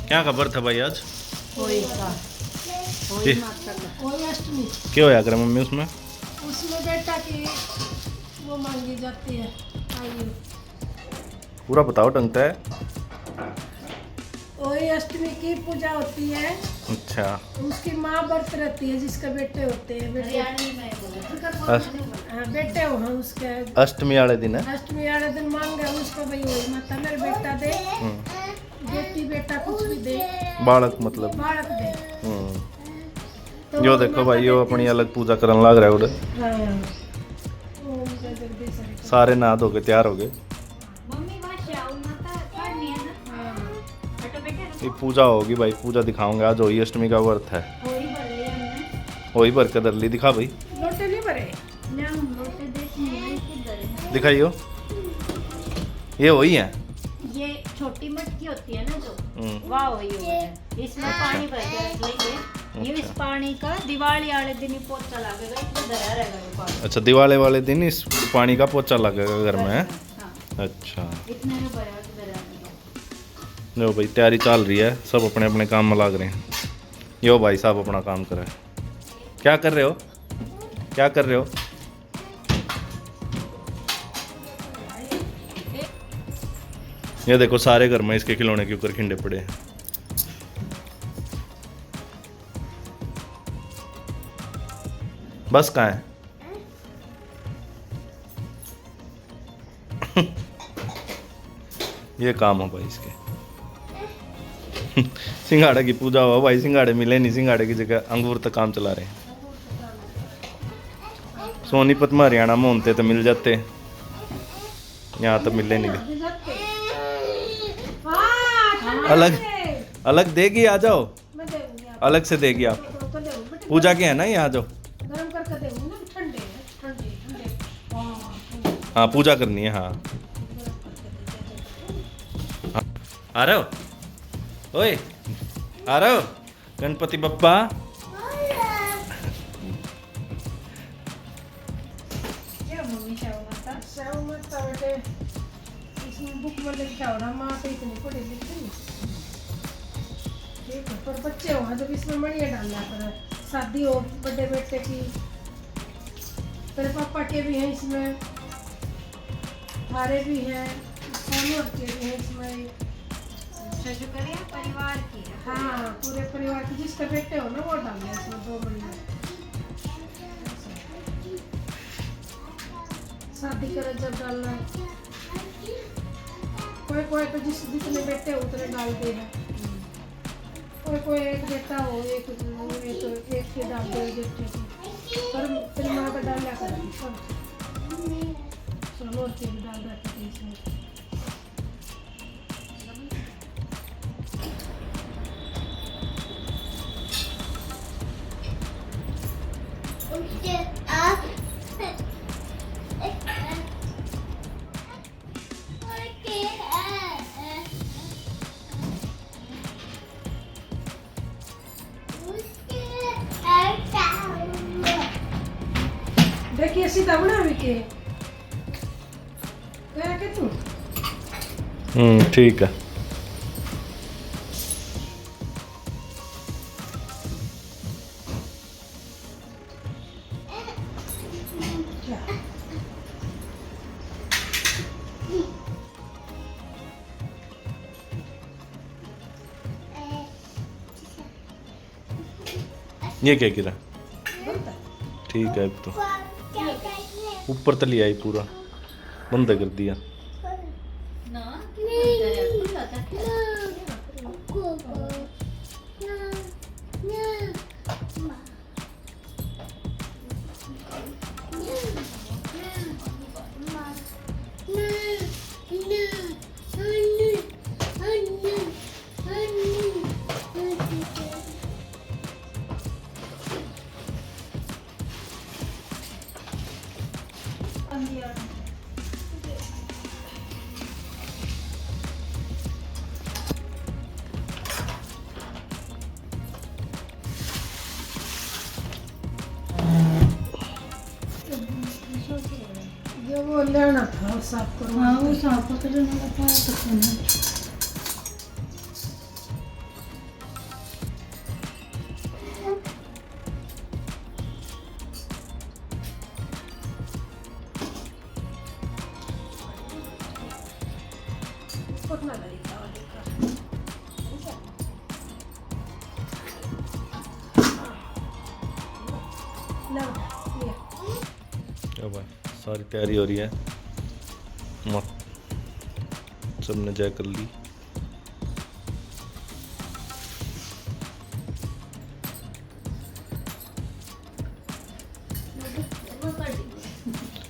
क्या खबर था भाई आज? होली का होली माता का होली अष्टमी क्या होया करे मम्मी उसमें? उसमें बेटा की वो मांगी जाती है आयु। पूरा बताओ टंगता है। होली अष्टमी की पूजा होती है। अच्छा। उसकी माँ व्रत रहती है जिसके बेटे होते हैं बेटे। हाँ बेटे हो हाँ उसके अष्टमी वाले दिन है। अष्टमी वाले दिन मांगे उसको भाई होली माता मेरे बेटा दे बेटी बेटा कुछ भी दे बालक मतलब। बालक दे। तो यो देखो भाई यो अपनी अलग पूजा करने लग रहा है उधर। हाँ ओम जय जगदीश हरि। सारे नहा धो के तैयार हो गए। मम्मी वहाँ श्याम माता काटनी है ना। हटो बेटा ये पूजा होगी भाई, पूजा दिखाऊंगा। आज होली अष्टमी का व्रत है। होली भर लिया हमने। वही भर के दरली दिखा भाई, लोटे नहीं भरे ना हम लोटे देखने हैं किधर है। दिखाइयो। ये वही है। ये छोटी मटकी होती है ना जो वाह वही है। इसमें पानी भर के रख लेंगे। ये इस पानी का दिवाली वाले दिन ही पोछा लगेगा, इतना धरा रहेगा वो पानी। अच्छा, दिवाली वाले दिन इस पानी का पोछा लगेगा घर में है? हाँ अच्छा। इतने में भरा के धरा रहेगा। जो भाई तैयारी चल रही है, सब अपने अपने काम में लग रहे हैं। यो भाई साहब अपना काम कर रहे हैं। क्या कर रहे हो? क्या कर रहे हो? ये देखो सारे घर में इसके खिलौने के ऊपर खिंडे पड़े हैं। बस कहाँ है? ये काम हो भाई इसके। सिंघाड़े की पूजा हुआ भाई, सिंघाड़े मिले नहीं, सिंघाड़े की जगह अंगूर तक काम चला रहे हैं। सोनीपत में हरियाणा में होते तो मिल जाते, यहाँ तो मिले नहीं। अलग अलग देगी, आ जाओ। मैं देऊंगी अलग से देगी आप। आपको देऊंगी बेटा पूजा के है ना, यहाँ जाओ। गरम करके देऊंगी ना ठंडे ठंडे ठंडे। हाँ हाँ पूजा करनी है। हाँ आ रहे हो? ओए आ रहे हो गणपति बप्पा? क्या मम्मी श्याम माता सेव मत बेटे इसमें बुक में लिखा हो रहा माँ तो इतनी पढ़ी लिखी नहीं। ठीक है पर बच्चे हो जब इसमें मणिया डालना पर शादी हो बड़े बेटे की तेरे पापा के भी हैं इसमें, थारे भी हैं, सोनू के भी हैं इसमें। जो करे परिवार की है। हाँ पूरे परिवार के जिसके बेटे हो ना वो डालना इसमें 2 मणिया। शादी करे जब डालना है। कोई कोई तो जितने बेटे हो उतने डालते हैं। कोई कोई एक बेटा हो एक तो एक के डाल दे बेटे की। पर तेरी माँ का डाल लिया करेगी सब। सोनू के भी डाल रखे थे इसमें। देखिए सीधा बना भी के क्या के तू ठीक है। क्या ये क्या गिरा? बनता ठीक है। अब तो ऊपर तो लिया ही पूरा बंद कर दिया। ना खुल जाता है। जो वो लेना था वो साफ करवा हाँ वो साफ करके जो ना था तो सुना। लो ये क्या भाई, सारी तैयारी हो रही है मत, सबने जय कर ली।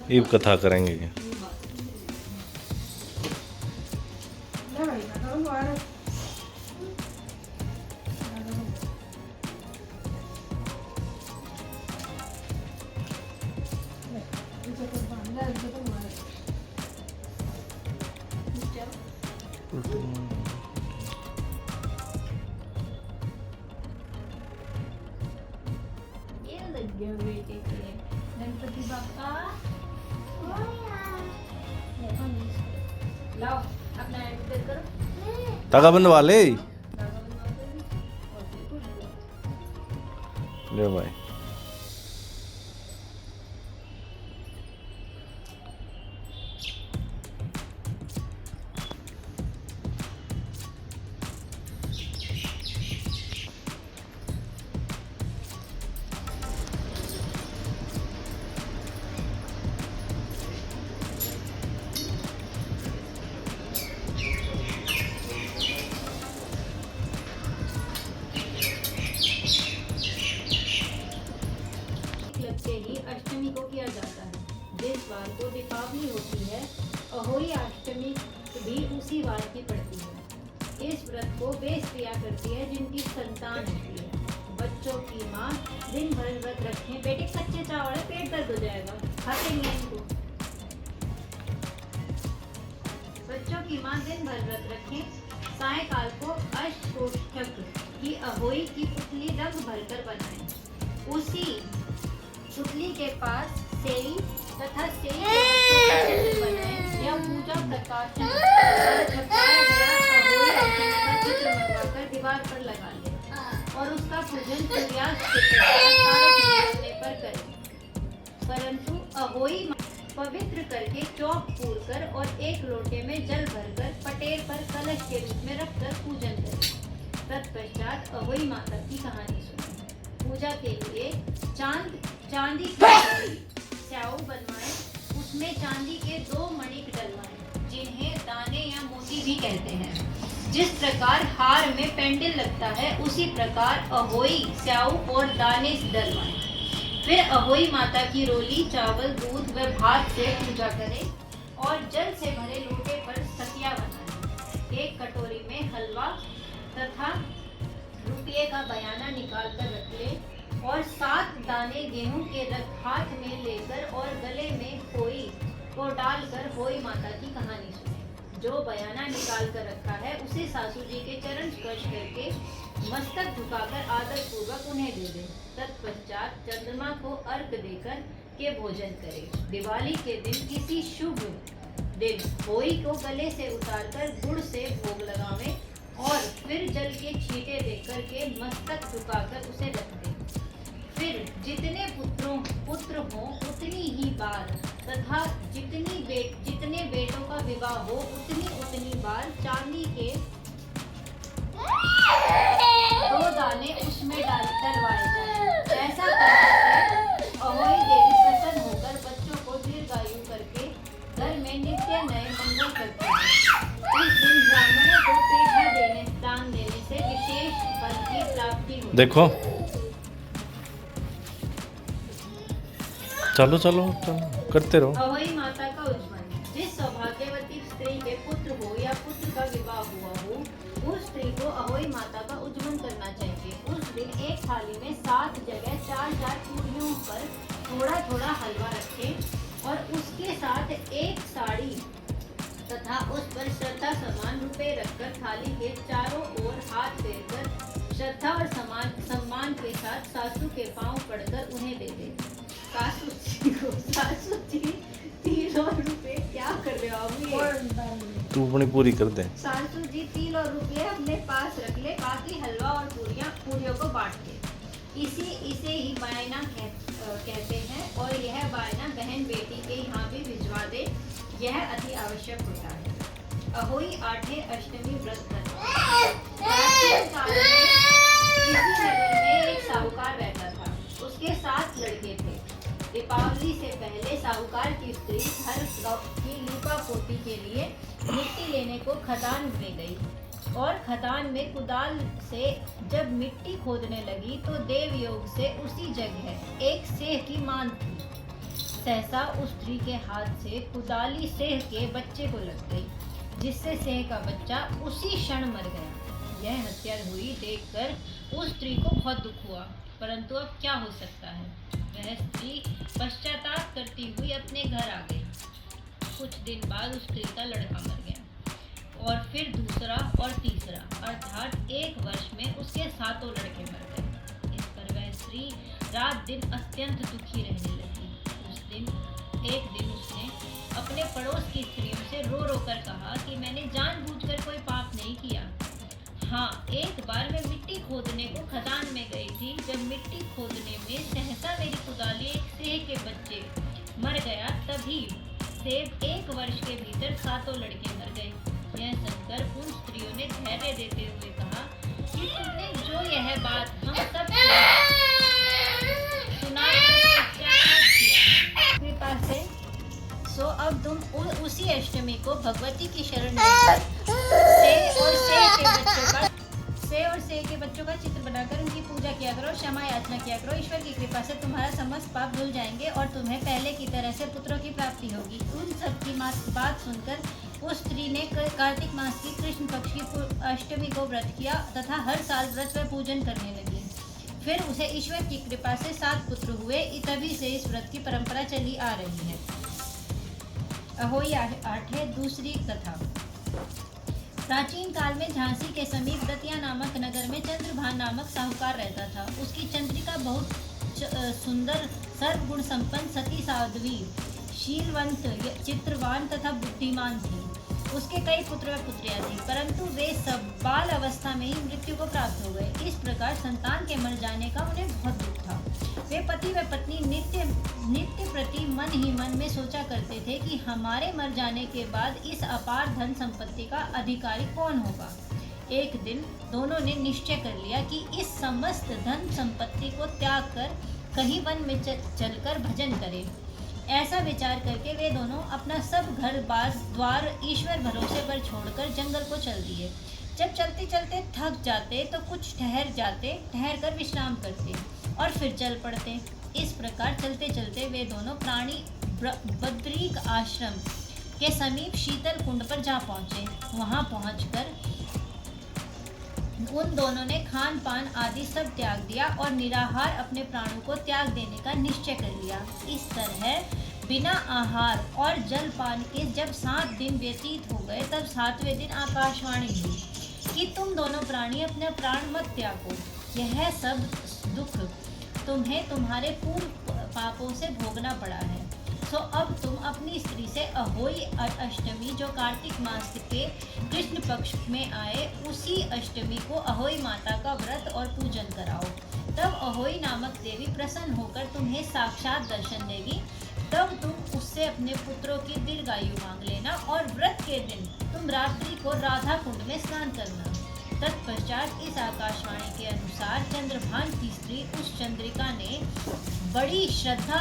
ईब कथा करेंगे ये। ले भाई ना करो बाहर इसे तो बांधना इसे तो मार ये लग गया बेटे के गणपति बाप्पा। लाओ अपना एडिटर करो। ताका बंधवा ले ले भाई। लगते ही अष्टमी को किया जाता है। जिस वार को दीपावली होती है, अहोई अष्टमी भी उसी वार की पड़ती है। इस व्रत को वे स्त्रियां करती है जिनकी संतान होती है। बच्चों की माँ दिन भर व्रत रखें। बेटे कच्चे चावल है, पेट दर्द हो जाएगा, खाते नहीं है इनको। बच्चों की माँ दिन भर व्रत रखें। सायंकाल को अष्टकोष्ठक की अहोई की पुतली रंग भरकर बनाएं। उसी पुतली के पास सेई तथा सेई बनाएं या पूजा प्रकाशन छपाया गया अहोई अष्टमी का चित्र बनवाकर दीवार पर लगा लें और उसका पूजन सूर्यास्त के पश्चात तारे पर करें। परंतु अहोई पवित्र करके चौक पूरकर और एक लोटे में जल भरकर पटेर पर कलश के रूप में रखकर पूजन करें। तत्पश्चात अहोई माता की कहानी सुनें। पूजा के लिए चांदी की स्याऊ बनवाएं। उसमें चांदी के 2 मणिक डलवाएं, जिन्हें दाने या मोती भी कहते हैं। जिस प्रकार हार में पेंडल लगता है, उसी प्रकार अहोई स्याऊ और दाने डलवाएं। फिर अहोई माता की रोली चावल दूध व भात से पूजा करें और जल से भरे लोटे पर सतिया बनाएं। एक कटोरी में हलवा तथा रुपये का बयाना निकाल कर रख ले और 7 दाने गेहूं के रख हाथ में लेकर और गले में होई को डालकर होई माता की कहानी सुने। जो बयाना निकाल कर रखा है उसे सासू जी के चरण स्पर्श करके मस्तक झुकाकर आदर पूर्वक उन्हें दे दे। तत्पश्चात चंद्रमा को अर्घ देकर के भोजन करे। दिवाली के दिन किसी शुभ दिन होई को गले से उतारकर गुड़ से भोग लगावे और फिर जल के छींटे देकर के मस्तक झुकाकर उसे रख दे। फिर जितने पुत्र हो उतनी ही बार तथा जितने बेटों का विवाह हो उतनी बार चांदी के 2 दाने उसमें डलवाए जाएं। ऐसा करके अहोई देवी प्रसन्न होकर बच्चों को दीर्घायु करके घर में नित्य नए मंगल करते हैं। इस दिन ब्राह्मणों को पेठा दान देने से विशेष फल की प्राप्ति होती है। देखो चलो चलो करते रहो। अहोई माता का उज्जवल। जिस सौभाग्यवती स्त्री के पुत्र हो या पुत्र का विवाह हुआ हो, उस स्त्री को अहोई माता का उज्जवल करना चाहिए। उस दिन एक थाली में 7 जगह 4 पूरियों पर थोड़ा थोड़ा हलवा रखें और उसके साथ एक साड़ी तथा उस पर श्रद्धा समान रुपए रखकर थाली के चारों ओर हाथ फेरकर श्रद्धा और सम्मान के साथ सासू के पांव पड़कर उन्हें दे दे। सासू जी 3 और रुपए क्या कर रहे हो अभी? तू अपनी पूरी कर दे। सासू जी 3 और रुपए अपने पास रख ले, बाकी हलवा और पूरियों को बांट दे। इसे ही बायना कहते हैं और यह बायना बहन बेटी के यहाँ भी भिजवा दे, यह अति आवश्यक होता है। अहोई आठे अष्टमी व्रत करना। प्राचीन काल में किसी नगर में एक साहूकार रहता था। उसके 7 लड़के थे। साहूकार की स्त्री घर की लीपा पोती के लिए मिट्टी लेने को खदान में गई और खदान में कुदाल से जब मिट्टी खोदने लगी तो देवयोग से उसी जगह एक सेह की मान थी। सहसा उस स्त्री के हाथ से कुदाली सेह के बच्चे को लग गई, जिससे सेह का बच्चा उसी क्षण मर गया। यह हत्या हुई देखकर उस स्त्री को बहुत दुख हुआ, परंतु अब क्या हो सकता है। वह स्त्री पश्चाताप करती हुई अपने घर आ गई। कुछ दिन बाद उस स्त्री का लड़का मर गया और फिर दूसरा और तीसरा, अर्थात 1 वर्ष में उसके 7 लड़के मर गए। इस पर वह स्त्री रात दिन अत्यंत दुखी रहने लगी। एक दिन उसने अपने पड़ोस की स्त्रियों से रो रो कर कहा कि मैंने जानबूझकर कोई पाप नहीं किया। हाँ, एक बार मैं मिट्टी खोदने को खदान में गई थी। जब मिट्टी खोदने में सहसा मेरी कुदाली एक सेह के बच्चे मर गया, तभी सेब 1 वर्ष के भीतर 7 लड़के मर गए। यह सुनकर उन स्त्रियों ने धैर्य देते हुए कहा कि तुमने जो यह बात हम सब सुना कृपा से, सो अब तुम उसी अष्टमी को भगवती की शरण लेकर से और से के बच्चों का चित्र बनाकर उनकी पूजा किया करो, क्षमा याचना किया करो। ईश्वर की कृपा से तुम्हारा समस्त पाप धुल जाएंगे और तुम्हें पहले की तरह से पुत्रों की प्राप्ति होगी। उन सब की बात सुनकर उस स्त्री ने कार्तिक मास की कृष्ण पक्ष की अष्टमी को व्रत किया तथा हर साल व्रत व पूजन करने लगी। फिर उसे ईश्वर की कृपा से 7 पुत्र हुए। तभी से इस व्रत की परंपरा चली आ रही है। अहोई 8 दूसरी कथा। प्राचीन काल में झांसी के समीप दतिया नामक नगर में चंद्रभान नामक साहूकार रहता था। उसकी चंद्रिका बहुत सुंदर, सर्वगुण संपन्न, सती, साध्वी, शीलवंत, चित्रवान तथा बुद्धिमान थी। उसके कई पुत्र व पुत्रियां थी, परंतु वे सब बाल अवस्था में ही मृत्यु को प्राप्त हो गए। इस प्रकार संतान के मर जाने का उन्हें बहुत दुख था। वे पति व पत्नी नित्य प्रति मन ही मन में सोचा करते थे कि हमारे मर जाने के बाद इस अपार धन संपत्ति का अधिकारी कौन होगा। एक दिन दोनों ने निश्चय कर लिया कि इस समस्त धन संपत्ति को त्याग कर कहीं वन में चलकर भजन करें। ऐसा विचार करके वे दोनों अपना सब घर बार द्वार ईश्वर भरोसे पर छोड़कर जंगल को चल दिए। जब चलते चलते थक जाते तो कुछ ठहर कर विश्राम करते और फिर चल पड़ते। इस प्रकार चलते चलते वे दोनों प्राणी बद्रीक आश्रम के समीप शीतल कुंड पर जा पहुँचे। वहाँ पहुँचकर उन दोनों ने खान पान आदि सब त्याग दिया और निराहार अपने प्राणों को त्याग देने का निश्चय कर लिया। इस तरह बिना आहार और जल पान के जब 7 दिन व्यतीत हो गए, तब 7वें दिन आकाशवाणी हुई कि तुम दोनों प्राणी अपने प्राण मत त्यागो। यह सब दुख तुम्हें तुम्हारे पूर्व पापों से भोगना पड़ा है। सो अब तुम अपनी स्त्री से अहोई अष्टमी, जो कार्तिक मास के कृष्ण पक्ष में आए, उसी अष्टमी को अहोई माता का व्रत और पूजन कराओ। तब अहोई नामक देवी प्रसन्न होकर तुम्हें साक्षात दर्शन देगी। तब तुम उससे अपने पुत्रों की दीर्घायु मांग लेना और व्रत के दिन तुम रात्रि को राधा कुंड में स्नान करना। तत्पश्चात इस आकाशवाणी के अनुसार चंद्रभान की स्त्री उस चंद्रिका ने बड़ी श्रद्धा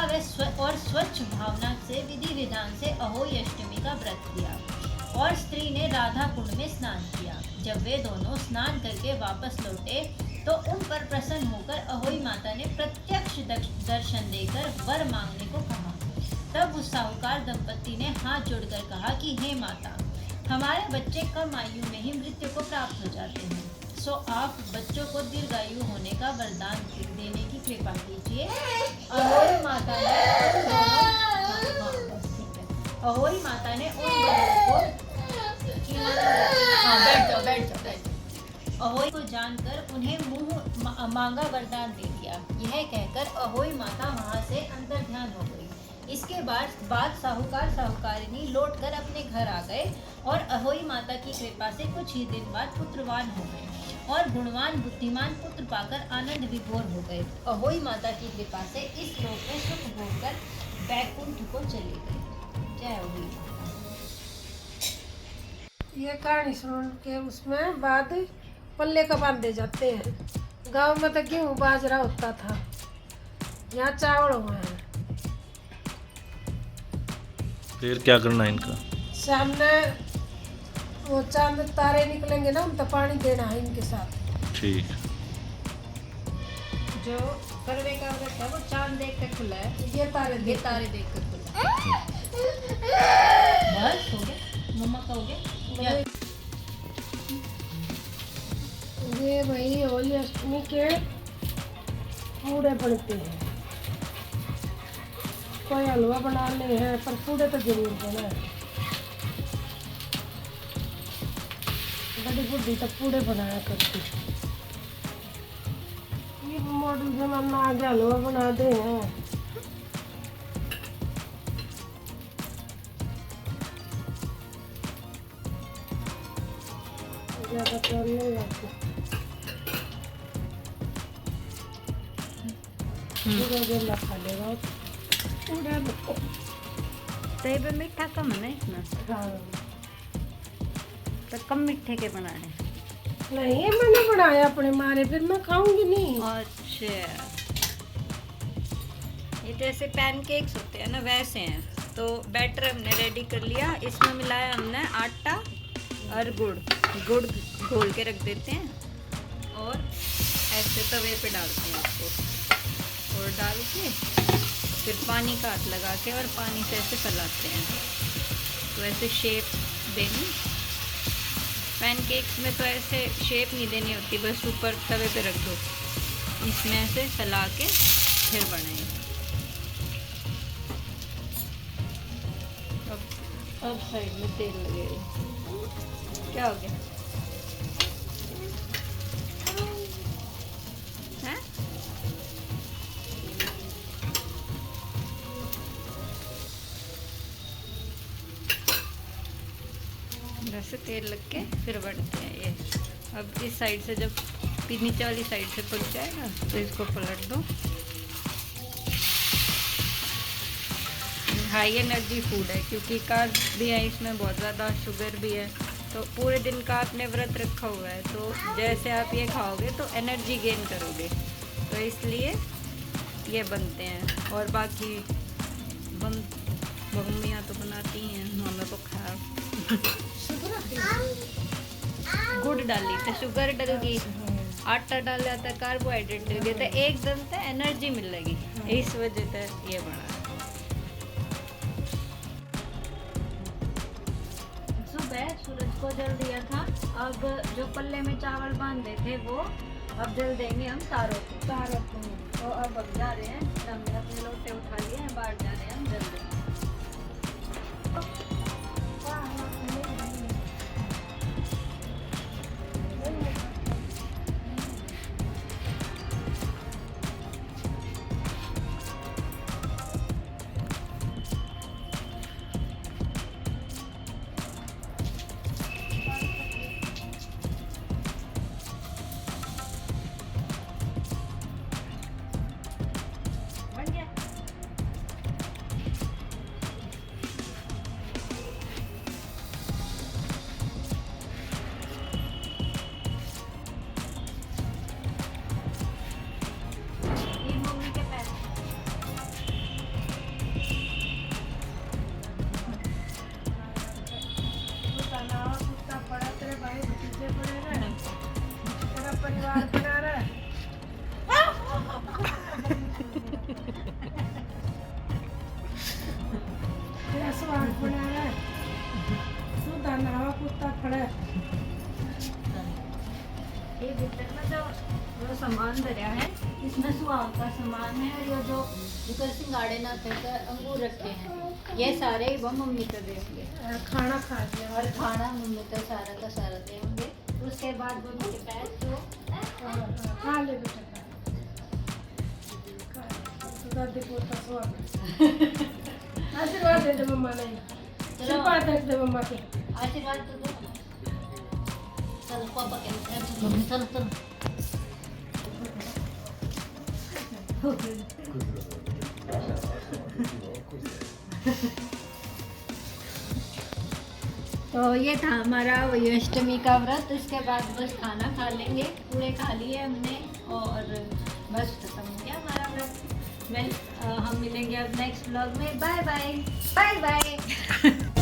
और स्वच्छ भावना से विधि विधान से अहोई अष्टमी का व्रत किया और स्त्री ने राधा कुंड में स्नान किया। जब वे दोनों स्नान करके वापस लौटे तो उन पर प्रसन्न होकर अहोई माता ने प्रत्यक्ष दर्शन देकर वर मांगने को कहा। तब उस साहूकार दंपति ने हाथ जोड़कर कहा कि हे माता, हमारे बच्चे कम आयु में ही मृत्यु को प्राप्त हो जाते हैं, सो आप बच्चों को दीर्घायु होने का वरदान देने की कृपा कीजिए। अहोई माता ने उन दोनों को अहोई को जानकर उन्हें मुंह मांगा वरदान दे दिया। यह कहकर अहोई माता वहां से अंतर ध्यान हो गई। इसके बाद साहूकार साहूकारिणी लौटकर अपने घर आ गए और अहोई माता की कृपा से कुछ ही दिन बाद पुत्रवान हो गए और गुणवान बुद्धिमान पुत्र पाकर आनंद विभोर हो गए। अहोई माता की कृपा से इस लोक में सुख भोगकर बैकुंठ को चले गए। जय अहोई। ये कहानी सुन के उसमें बाद पल्ले का बांधे जाते हैं। गांव में तो गेहूँ बाजरा होता था, यहाँ चावल हुए हैं। फिर क्या करना है इनका? सामने वो चांद तारे निकलेंगे ना, उन तो पानी देना है इनके साथ। ठीक। जो करवे का व्रत है वो चांद देख कर खुला है, ये तारे ये देख तारे देख कर खुला है। बस हो गया, मम्मा का हो गया। ये भाई होली अष्टमी के पूड़े बनते हैं। कोई हलवा बनाने हैं पर पूड़े तो जरूर बनाए। बड़ी बुढ़ी तो पूड़े बनाया करती। ये मॉडल जमाना आगे हलवा बना दे हैं। ज्यादा तो नहीं लगता। पूरा जला खा लेगा पूरा लो। तो ये पे मीठा कम है ना इसमें, हाँ तो कम मीठे के बनाने। नहीं, ये मैंने बनाया अपने मारे, फिर मैं खाऊंगी नहीं। अच्छा, ये जैसे पैनकेक्स होते हैं ना वैसे हैं। तो बैटर हमने रेडी कर लिया, इसमें मिलाया हमने आटा और गुड़ घोल के रख देते हैं और ऐसे तवे पे डालते हैं इसको, और डाल के फिर पानी का हाथ लगा के और पानी से ऐसे फैलाते हैं। तो ऐसे शेप देनी। पैनकेक्स में तो ऐसे शेप नहीं देनी होती, बस ऊपर तवे पे रख दो, इसमें ऐसे फैला के फिर बनाए। अब साइड में तेल लगेगा। क्या हो गया है? वैसे तेल लग के फिर बनते हैं ये। अब इस साइड से जब नीचे वाली साइड से पक जाएगा तो इसको पलट दो। हाई एनर्जी फूड है क्योंकि कार्ब्स भी है इसमें, बहुत ज़्यादा शुगर भी है। तो पूरे दिन का आपने व्रत रखा हुआ है, तो जैसे आप ये खाओगे तो एनर्जी गेन करोगे, तो इसलिए ये बनते हैं। और बाकी मम्मियाँ तो बनाती हैं, मम्मी तो खा गुड़ डाली तो शुगर डल गई, आटा डाला था कार्बोहाइड्रेट डल गया, तो एकदम से एनर्जी मिलेगी, इस वजह से ये बना। सुबह सूरज को जल दिया था, अब जो पल्ले में चावल बांधे थे वो अब जल देंगे हम तारों को। तो अब हम जा रहे हैं, हमने अपने लोटे उठा लिए हैं, बाहर जा रहे हैं हम जल देंगे। बन गया। ये मम्मी के पैर। कुत्ता पड़ा, तेरे भाई भतीजे पड़े रहे, तेरा परिवार बना रहा है। तेरा स्वाद बना रहा है। तू दाना कुत्ता खड़ा है। ये भीतर में जो सामान धरा है इसमें सुहाग का सामान है, और ये जो जिकर सिंगाड़े ना थे अंगूर रखे हैं, ये सारे वो मम्मी को देंगे। खाना खा लिया और खाना मम्मी तो सारा का सारा देंगे। उसके बाद मम्मी के पैर तो खा ले बेटा, दादी पोता स्वाद। आशीर्वाद दे दे मम्मा। नहीं, आशीर्वाद दे दे मम्मा के। आशीर्वाद तो दो। चलो पापा के मम्मी चलो। तो ये था हमारा वही अष्टमी का व्रत। इसके बाद बस खाना खा लेंगे, पूरे खा लिए हमने और बस खत्म हो गया हमारा व्रत। हम मिलेंगे अब नेक्स्ट ब्लॉग में। Bye bye bye bye.